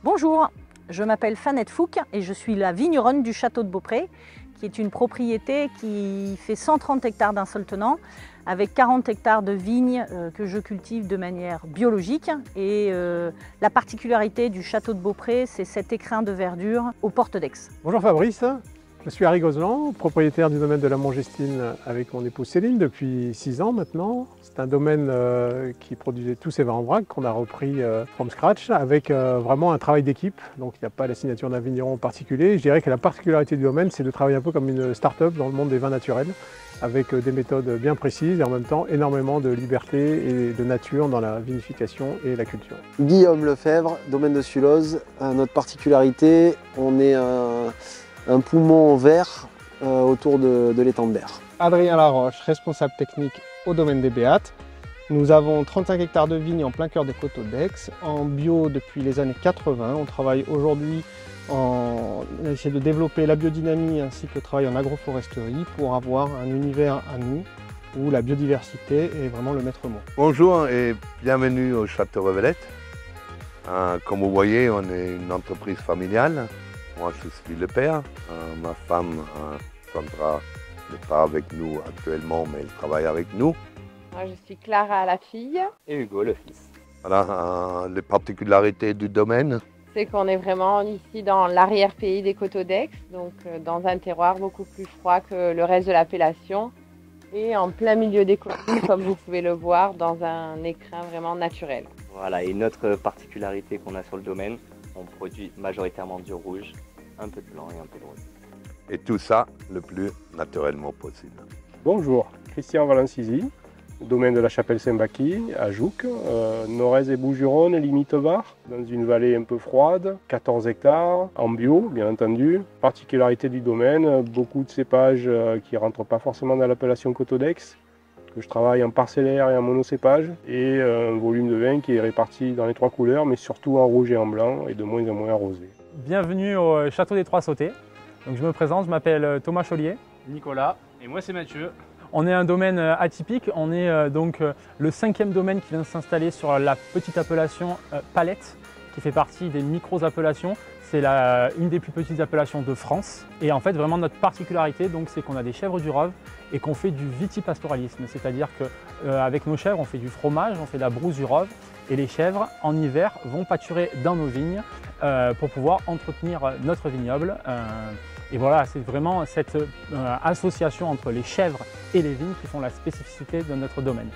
Bonjour, je m'appelle Fanette Fouque et je suis la vigneronne du château de Beaupré, qui est une propriété qui fait 130 hectares d'un seul tenant, avec 40 hectares de vignes que je cultive de manière biologique. Et la particularité du château de Beaupré, c'est cet écrin de verdure aux portes d'Aix. Bonjour Fabrice, je suis Harry Gozlan, propriétaire du domaine de la Montgestine avec mon épouse Céline depuis 6 ans maintenant. C'est un domaine qui produisait tous ses vins en vrac qu'on a repris from scratch avec vraiment un travail d'équipe. Donc il n'y a pas la signature d'un vigneron en particulier. Je dirais que la particularité du domaine, c'est de travailler un peu comme une start-up dans le monde des vins naturels, avec des méthodes bien précises et en même temps énormément de liberté et de nature dans la vinification et la culture. Guillaume Lefebvre, domaine de Sulloz. Notre particularité, on est un poumon vert autour de l'étang de Berre. Adrien Laroche, responsable technique au domaine des Béates. Nous avons 35 hectares de vignes en plein cœur des coteaux d'Aix, en bio depuis les années 80. On travaille aujourd'hui on essaie de développer la biodynamie ainsi que le travail en agroforesterie pour avoir un univers à nous où la biodiversité est vraiment le maître mot. Bonjour et bienvenue au Château Revelette. Comme vous voyez, on est une entreprise familiale. Moi, je suis le père. Ma femme, Sandra, n'est pas avec nous actuellement, mais elle travaille avec nous. Moi, je suis Clara, la fille. Et Hugo, le fils. Voilà, les particularités du domaine. C'est qu'on est vraiment ici dans l'arrière-pays des coteaux d'Aix, donc dans un terroir beaucoup plus froid que le reste de l'appellation. Et en plein milieu des collines, comme vous pouvez le voir, dans un écrin vraiment naturel. Voilà, et une autre particularité qu'on a sur le domaine, on produit majoritairement du rouge, un peu de blanc et un peu de rose. Et tout ça le plus naturellement possible. Bonjour, Christian Valancisi, domaine de la Chapelle Saint-Baqui à Jouques, Nord-Est et Bouches-du-Rhône, limite Var, dans une vallée un peu froide, 14 hectares, en bio bien entendu. Particularité du domaine, beaucoup de cépages qui ne rentrent pas forcément dans l'appellation coteaux d'Aix, que je travaille en parcellaire et en monocépage, et un volume de vin qui est réparti dans les 3 couleurs, mais surtout en rouge et en blanc, et de moins en moins en rosé. Bienvenue au Château des Trois Sautés. Donc, je me présente, je m'appelle Thomas Chaulier. Nicolas, et moi c'est Mathieu. On est un domaine atypique, on est donc le 5e domaine qui vient de s'installer sur la petite appellation Palette, qui fait partie des micro-appellations. C'est une des plus petites appellations de France. Et en fait, vraiment notre particularité, c'est qu'on a des chèvres du Rove et qu'on fait du vitipastoralisme. C'est-à-dire qu'avec nos chèvres, on fait du fromage, on fait de la brousse du Rove. Et les chèvres, en hiver, vont pâturer dans nos vignes pour pouvoir entretenir notre vignoble. Et voilà, c'est vraiment cette association entre les chèvres et les vignes qui font la spécificité de notre domaine.